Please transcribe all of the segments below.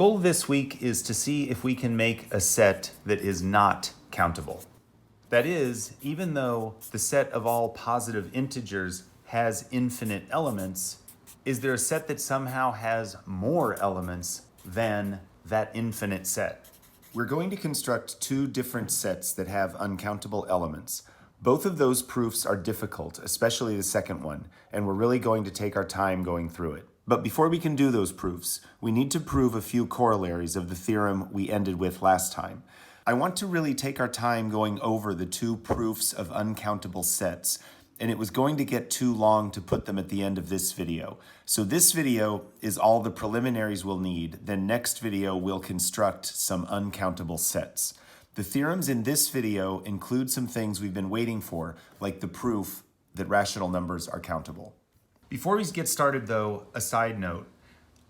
goal this week is to see if we can make a set that is not countable. That is, even though the set of all positive integers has infinite elements, is there a set that somehow has more elements than that infinite set? We're going to construct two different sets that have uncountable elements. Both of those proofs are difficult, especially the second one, and we're really going to take our time going through it. But before we can do those proofs, we need to prove a few corollaries of the theorem we ended with last time. I want to really take our time going over the two proofs of uncountable sets, and it was going to get too long to put them at the end of this video. So this video is all the preliminaries we'll need. Then next video we'll construct some uncountable sets. The theorems in this video include some things we've been waiting for, like the proof that rational numbers are countable. Before we get started though, a side note.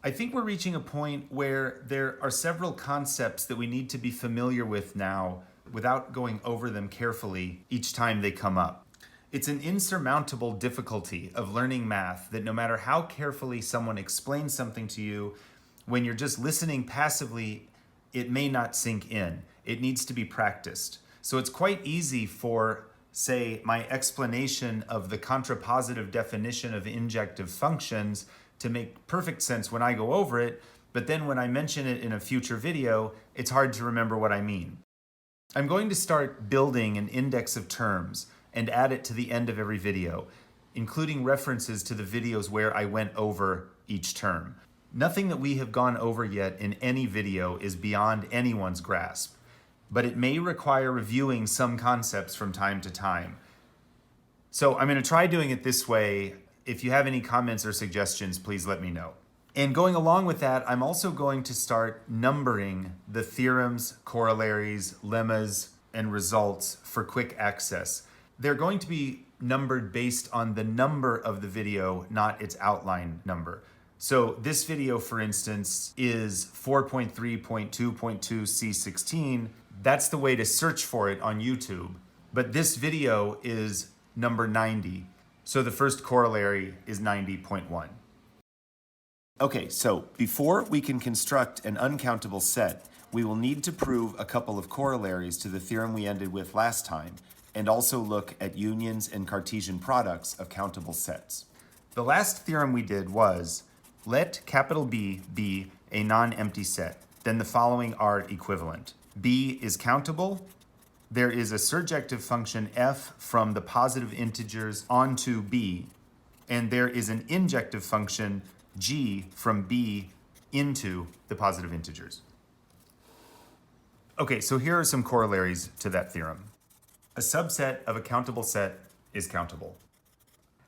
I think we're reaching a point where there are several concepts that we need to be familiar with now without going over them carefully each time they come up. It's an insurmountable difficulty of learning math that no matter how carefully someone explains something to you, when you're just listening passively, it may not sink in. It needs to be practiced. So it's quite easy for, say, my explanation of the contrapositive definition of injective functions to make perfect sense when I go over it, but then when I mention it in a future video, it's hard to remember what I mean. I'm going to start building an index of terms and add it to the end of every video, including references to the videos where I went over each term. Nothing that we have gone over yet in any video is beyond anyone's grasp, but it may require reviewing some concepts from time to time. So I'm going to try doing it this way. If you have any comments or suggestions, please let me know. And going along with that, I'm also going to start numbering the theorems, corollaries, lemmas, and results for quick access. They're going to be numbered based on the number of the video, not its outline number. So this video, for instance, is 4.3.2.2 C16. That's the way to search for it on YouTube. But this video is number 90. So the first corollary is 90.1. Okay, so before we can construct an uncountable set, we will need to prove a couple of corollaries to the theorem we ended with last time, and also look at unions and Cartesian products of countable sets. The last theorem we did was, let capital B be a non-empty set, then the following are equivalent. B is countable. There is a surjective function f from the positive integers onto B, and there is an injective function g from B into the positive integers. Okay, so here are some corollaries to that theorem. A subset of a countable set is countable.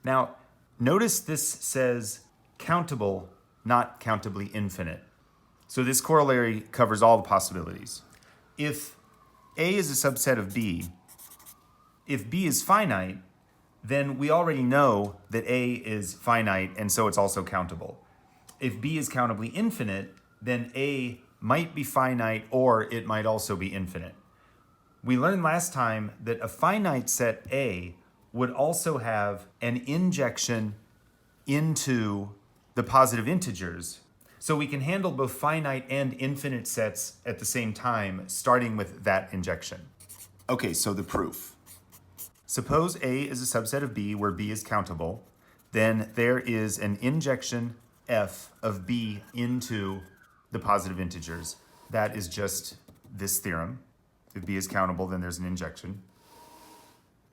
Now, notice this says countable, not countably infinite. So this corollary covers all the possibilities. If A is a subset of B, if B is finite, then we already know that A is finite, and so it's also countable. If B is countably infinite, then A might be finite, or it might also be infinite. We learned last time that a finite set A would also have an injection into the positive integers. So we can handle both finite and infinite sets at the same time, starting with that injection. Okay, so the proof. Suppose A is a subset of B where B is countable, then there is an injection f of B into the positive integers. That is just this theorem. If B is countable, then there's an injection.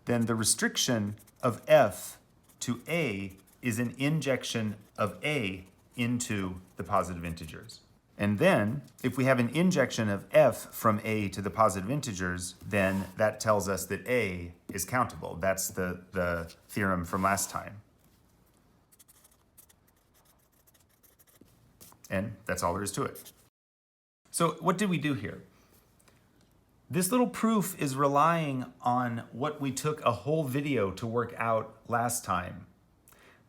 Then the restriction of f to A is an injection of A into the positive integers. And then, if we have an injection of f from A to the positive integers, then that tells us that A is countable. That's the theorem from last time. And that's all there is to it. So what did we do here? This little proof is relying on what we took a whole video to work out last time.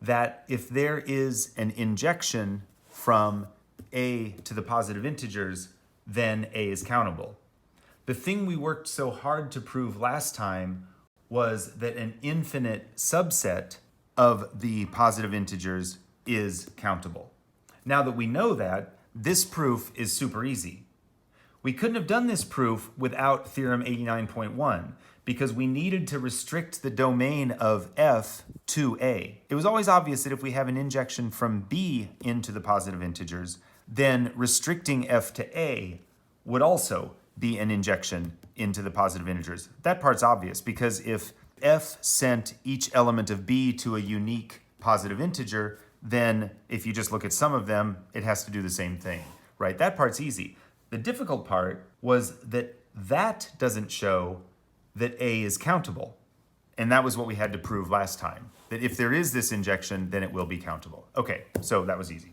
That if there is an injection from A to the positive integers, then A is countable. The thing we worked so hard to prove last time was that an infinite subset of the positive integers is countable. Now that we know that, this proof is super easy. We couldn't have done this proof without theorem 89.1 because we needed to restrict the domain of f to A. It was always obvious that if we have an injection from B into the positive integers, then restricting f to A would also be an injection into the positive integers. That part's obvious because if f sent each element of B to a unique positive integer, then if you just look at some of them, it has to do the same thing, right? That part's easy. The difficult part was that that doesn't show that A is countable. And that was what we had to prove last time, that if there is this injection, then it will be countable. Okay, so that was easy.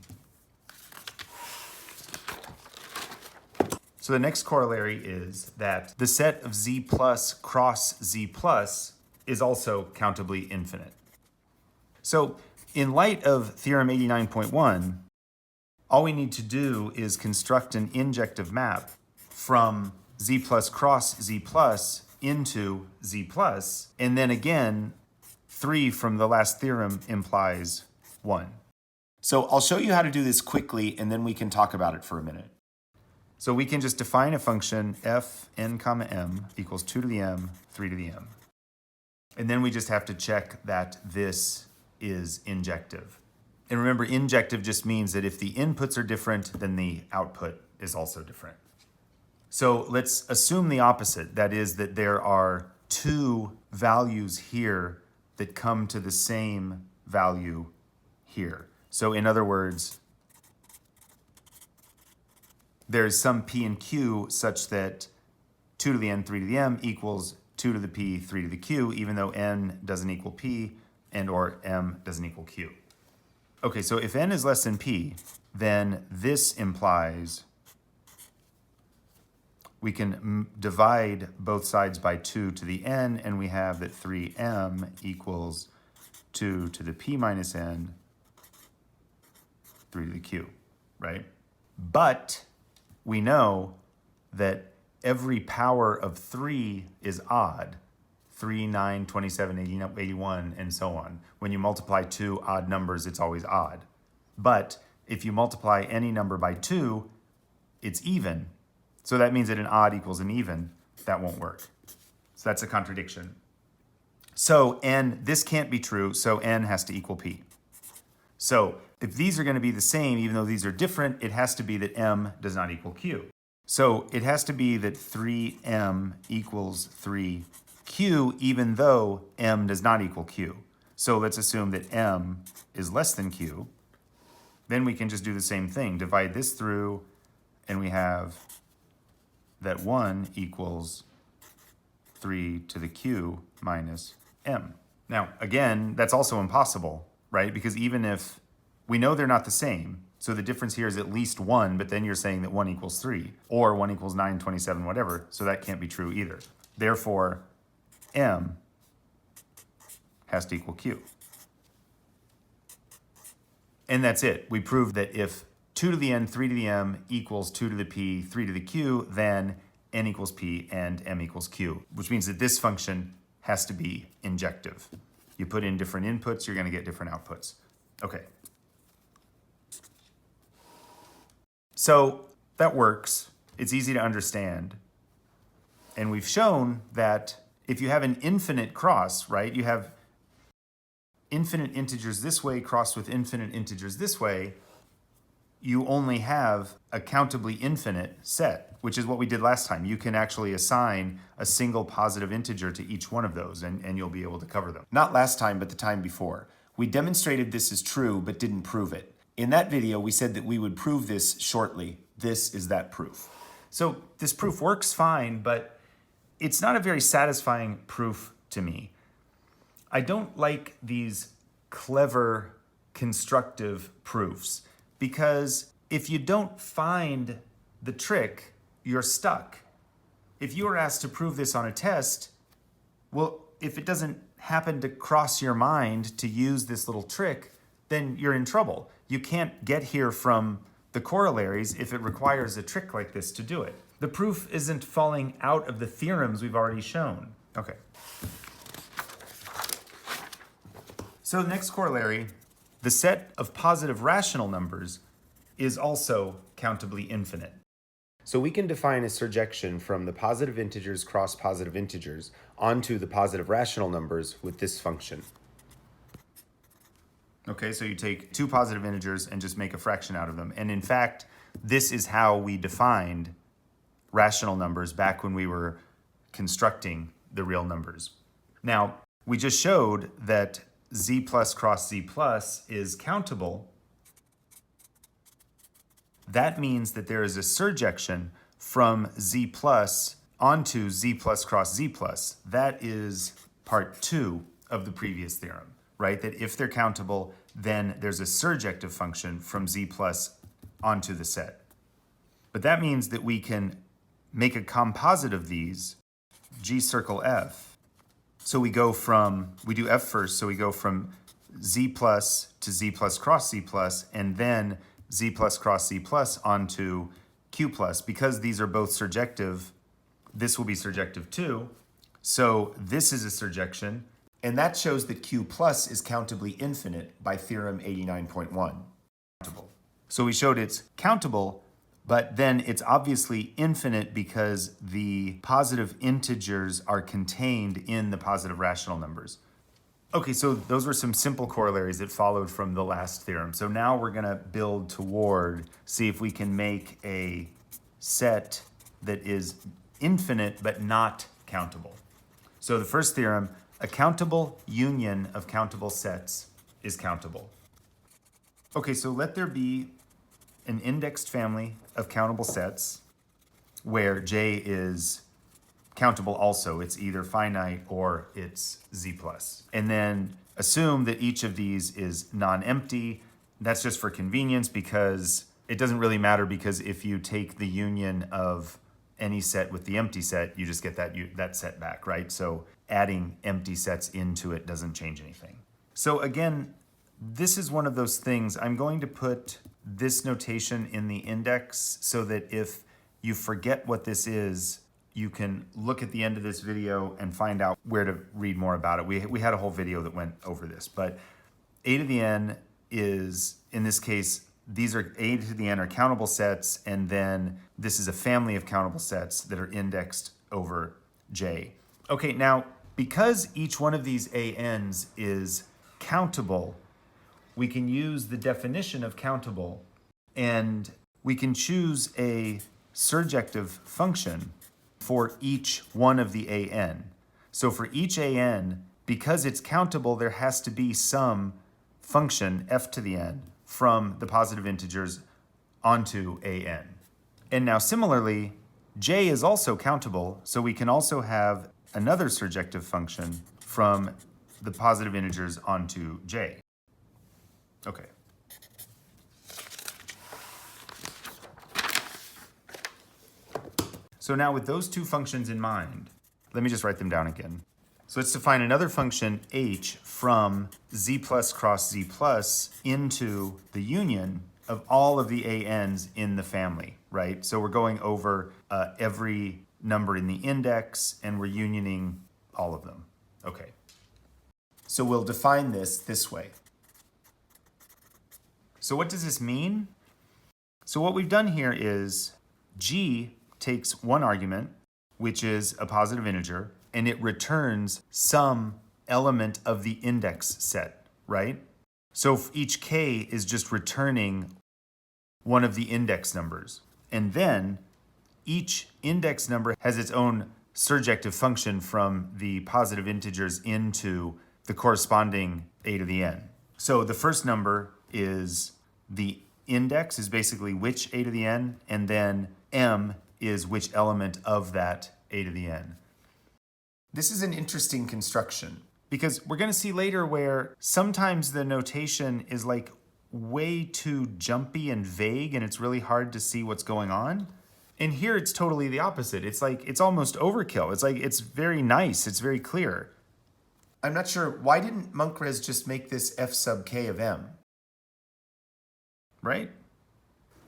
So the next corollary is that the set of Z plus cross Z plus is also countably infinite. So in light of theorem 89.1, all we need to do is construct an injective map from Z plus cross Z plus into Z plus, and then again, 3 from the last theorem implies 1. So I'll show you how to do this quickly, and then we can talk about it for a minute. So we can just define a function f n comma m equals 2 to the m, 3 to the m. And then we just have to check that this is injective. And remember, injective just means that if the inputs are different, then the output is also different. So let's assume the opposite. That is that there are 2 values here that come to the same value here. So in other words, there's some p and q such that 2 to the n, 3 to the m equals 2 to the p, 3 to the q, even though n doesn't equal p and or m doesn't equal q. Okay, so if n is less than p, then this implies we can divide both sides by 2 to the n, and we have that 3m equals 2 to the p minus n, 3 to the q, right? But we know that every power of 3 is odd. 3, 9, 27, 81, and so on. When you multiply 2 odd numbers, it's always odd. But if you multiply any number by 2, it's even. So that means that an odd equals an even. That won't work. So that's a contradiction. So this can't be true, so n has to equal p. So if these are going to be the same, even though these are different, it has to be that m does not equal q. So it has to be that 3m equals 3q, even though m does not equal q. So let's assume that m is less than q. Then we can just do the same thing. Divide this through, and we have that 1 equals 3 to the q minus m. Now, again, that's also impossible, right? Because even if we know they're not the same, so the difference here is at least 1, but then you're saying that 1 equals 3, or 1 equals 9, 27, whatever, so that can't be true either. Therefore, m has to equal q. And that's it. We proved that if 2 to the n, 3 to the m equals 2 to the p, 3 to the q, then n equals p and m equals q, which means that this function has to be injective. You put in different inputs, you're going to get different outputs. Okay. So that works. It's easy to understand. And we've shown that if you have an infinite cross, right, you have infinite integers this way crossed with infinite integers this way, you only have a countably infinite set, which is what we did last time. You can actually assign a single positive integer to each one of those, and you'll be able to cover them. Not last time, but the time before. We demonstrated this is true, but didn't prove it. In that video, we said that we would prove this shortly. This is that proof. So this proof works fine, but it's not a very satisfying proof to me. I don't like these clever, constructive proofs, because if you don't find the trick, you're stuck. If you were asked to prove this on a test, well, if it doesn't happen to cross your mind to use this little trick, then you're in trouble. You can't get here from the corollaries if it requires a trick like this to do it. The proof isn't falling out of the theorems we've already shown. Okay. So the next corollary, the set of positive rational numbers is also countably infinite. So we can define a surjection from the positive integers cross positive integers onto the positive rational numbers with this function. Okay, so you take two positive integers and just make a fraction out of them. And in fact, this is how we defined rational numbers back when we were constructing the real numbers. Now, we just showed that Z plus cross Z plus is countable. That means that there is a surjection from Z plus onto Z plus cross Z plus. That is part 2 of the previous theorem, right? That if they're countable, then there's a surjective function from Z plus onto the set. But that means that we can make a composite of these, G circle F. So we do F first, so we go from Z plus to Z plus cross Z plus, and then Z plus cross Z plus onto Q plus. Because these are both surjective, this will be surjective too. So this is a surjection, and that shows that Q plus is countably infinite by theorem 89.1. So we showed it's countable, but then it's obviously infinite because the positive integers are contained in the positive rational numbers. Okay, so those were some simple corollaries that followed from the last theorem. So now we're going to build toward, see if we can make a set that is infinite but not countable. So the first theorem, a countable union of countable sets is countable. Okay, so let there be an indexed family of countable sets where J is countable also. It's either finite or it's Z plus. And then assume that each of these is non-empty. That's just for convenience because it doesn't really matter, because if you take the union of any set with the empty set, you just get that set back, right? So adding empty sets into it doesn't change anything. So again, this is one of those things. I'm going to put this notation in the index so that if you forget what this is, you can look at the end of this video and find out where to read more about it. We had a whole video that went over this, but A to the n is, in this case, these are A to the n are countable sets, and then this is a family of countable sets that are indexed over J. Okay, now, because each one of these ANs is countable, we can use the definition of countable, and we can choose a surjective function for each one of the AN. So for each AN, because it's countable, there has to be some function, f to the n, from the positive integers onto AN. And now similarly, J is also countable, so we can also have another surjective function from the positive integers onto J. Okay. So now with those two functions in mind, let me just write them down again. So let's define another function h from Z plus cross Z plus into the union of all of the ANs in the family, right? So we're going over every number in the index and we're unioning all of them. Okay. So we'll define this way. So what does this mean? So what we've done here is G takes one argument, which is a positive integer, and it returns some element of the index set, right? So each k is just returning one of the index numbers. And then each index number has its own surjective function from the positive integers into the corresponding A to the n. So the first number is the index, is basically which A to the n, and then m is which element of that A to the n. This is an interesting construction because we're going to see later where sometimes the notation is like way too jumpy and vague and it's really hard to see what's going on. And here it's totally the opposite. It's like, it's almost overkill. It's like, it's very nice. It's very clear. I'm not sure, why didn't Monkrez just make this f sub k of m? Right?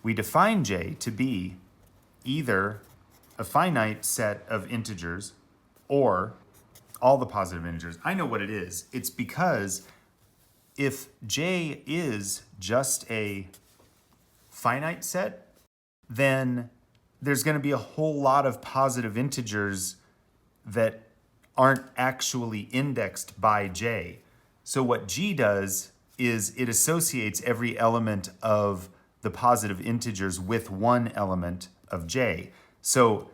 We define J to be either a finite set of integers or all the positive integers. I know what it is. It's because if J is just a finite set, then there's going to be a whole lot of positive integers that aren't actually indexed by j. So what G does is it associates every element of the positive integers with one element of j. So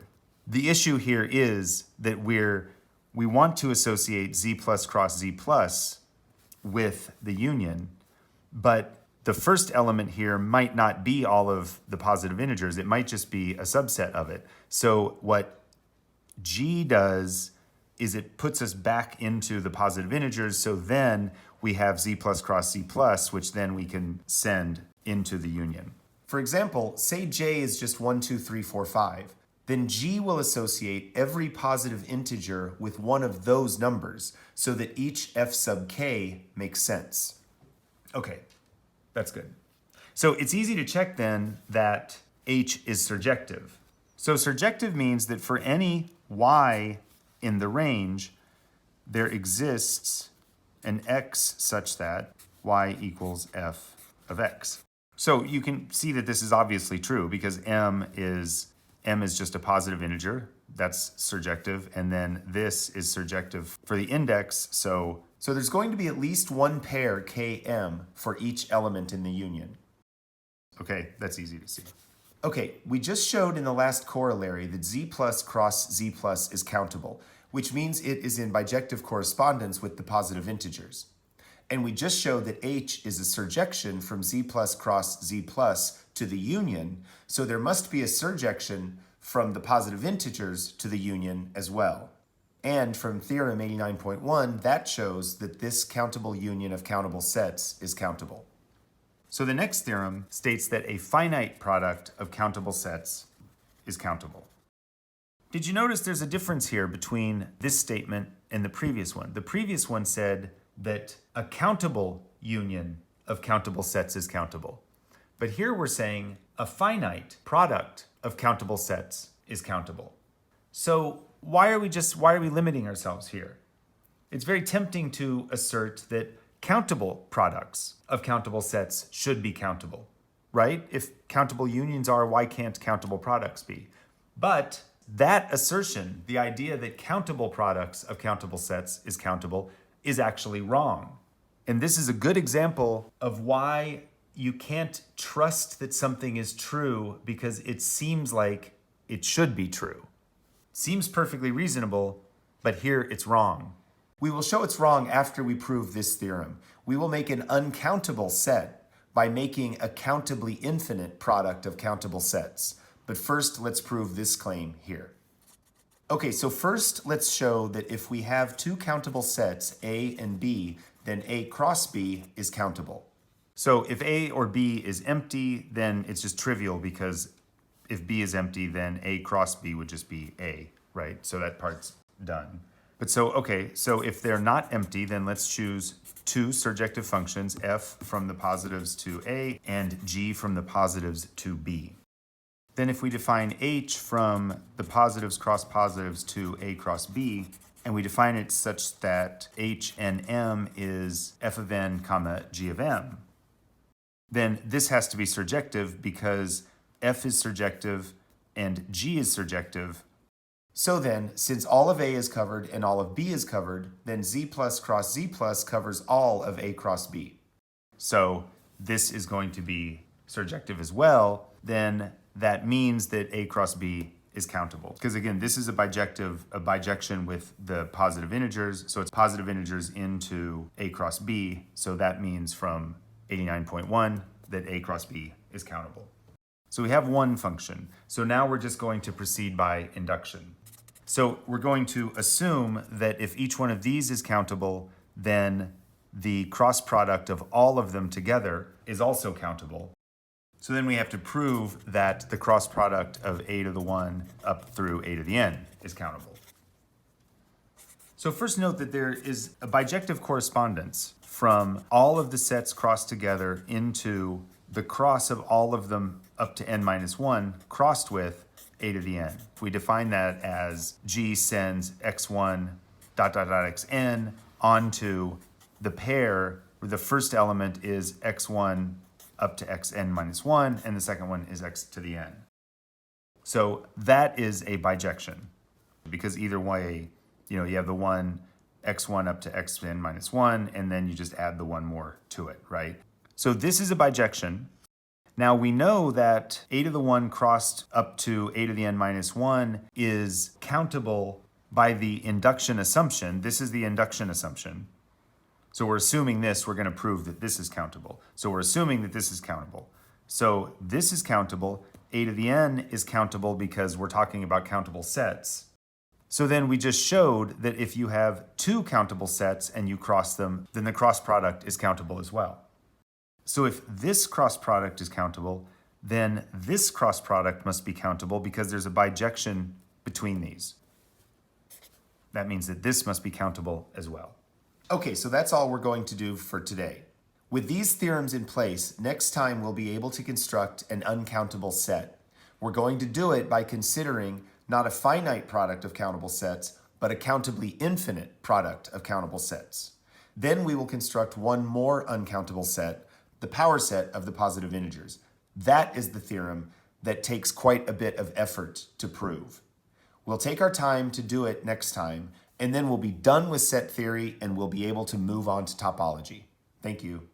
the issue here is that we want to associate Z plus cross Z plus with the union, but the first element here might not be all of the positive integers. It might just be a subset of it. So what G does is it puts us back into the positive integers. So then we have Z plus cross Z plus, which then we can send into the union. For example, say J is just 1, 2, 3, 4, 5. Then G will associate every positive integer with one of those numbers so that each F sub k makes sense. Okay, that's good. So it's easy to check then that H is surjective. So surjective means that for any y in the range, there exists an x such that y equals f of x. So you can see that this is obviously true because m is just a positive integer. That's surjective. And then this is surjective for the index. So there's going to be at least one pair km for each element in the union. Okay, that's easy to see. Okay, we just showed in the last corollary that Z plus cross Z plus is countable, which means it is in bijective correspondence with the positive integers. And we just showed that H is a surjection from Z plus cross Z plus to the union, so there must be a surjection from the positive integers to the union as well. And from theorem 89.1, that shows that this countable union of countable sets is countable. So the next theorem states that a finite product of countable sets is countable. Did you notice there's a difference here between this statement and the previous one? The previous one said that a countable union of countable sets is countable. But here we're saying a finite product of countable sets is countable. So why are we limiting ourselves here? It's very tempting to assert that countable products of countable sets should be countable, right? If countable unions are, why can't countable products be? But that assertion, the idea that countable products of countable sets is countable, is actually wrong. And this is a good example of why you can't trust that something is true because it seems like it should be true. Seems perfectly reasonable, but here it's wrong. We will show it's wrong after we prove this theorem. We will make an uncountable set by making a countably infinite product of countable sets. But first, let's prove this claim here. Okay, so first let's show that if we have two countable sets, A and B, then A cross B is countable. So if A or B is empty, then it's just trivial because if B is empty, then A cross B would just be A, right? So that part's done. But so if they're not empty, then let's choose two surjective functions, f from the positives to A and g from the positives to B. Then if we define h from the positives cross positives to A cross B, and we define it such that h and m is f of n comma g of m, then this has to be surjective because f is surjective and g is surjective. So then, since all of A is covered and all of B is covered, then Z plus cross Z plus covers all of A cross B. So this is going to be surjective as well. Then that means that A cross B is countable. Because again, this is a bijection with the positive integers. So it's positive integers into A cross B. So that means from 89.1 that A cross B is countable. So we have one function. So now we're just going to proceed by induction. So we're going to assume that if each one of these is countable, then the cross product of all of them together is also countable. So then we have to prove that the cross product of A to the 1 up through A to the n is countable. So first note that there is a bijective correspondence from all of the sets crossed together into the cross of all of them up to n minus 1 crossed with A to the n. We define that as G sends x1 ... xn onto the pair where the first element is x1 up to xn minus 1 and the second one is x to the n. So that is a bijection, because either way, you have the one x1 up to xn minus 1, and then you just add the one more to it, right? So this is a bijection. Now we know that a to the 1 crossed up to a to the n minus 1 is countable by the induction assumption. This is the induction assumption. So we're assuming this, we're going to prove that this is countable. So we're assuming that this is countable. So this is countable. A to the n is countable because we're talking about countable sets. So then we just showed that if you have two countable sets and you cross them, then the cross product is countable as well. So if this cross product is countable, then this cross product must be countable because there's a bijection between these. That means that this must be countable as well. Okay, so that's all we're going to do for today. With these theorems in place, next time we'll be able to construct an uncountable set. We're going to do it by considering not a finite product of countable sets, but a countably infinite product of countable sets. Then we will construct one more uncountable set, the power set of the positive integers. That is the theorem that takes quite a bit of effort to prove. We'll take our time to do it next time, and then we'll be done with set theory and we'll be able to move on to topology. Thank you.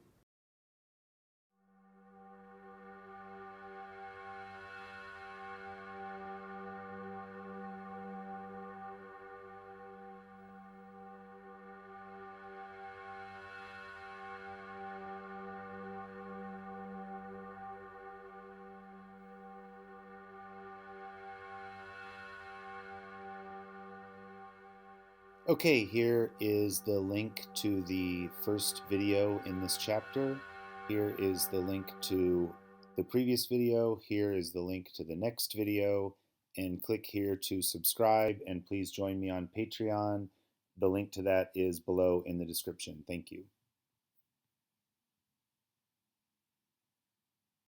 Okay, here is the link to the first video in this chapter. Here is the link to the previous video. Here is the link to the next video. And click here to subscribe, and please join me on Patreon. The link to that is below in the description. Thank you.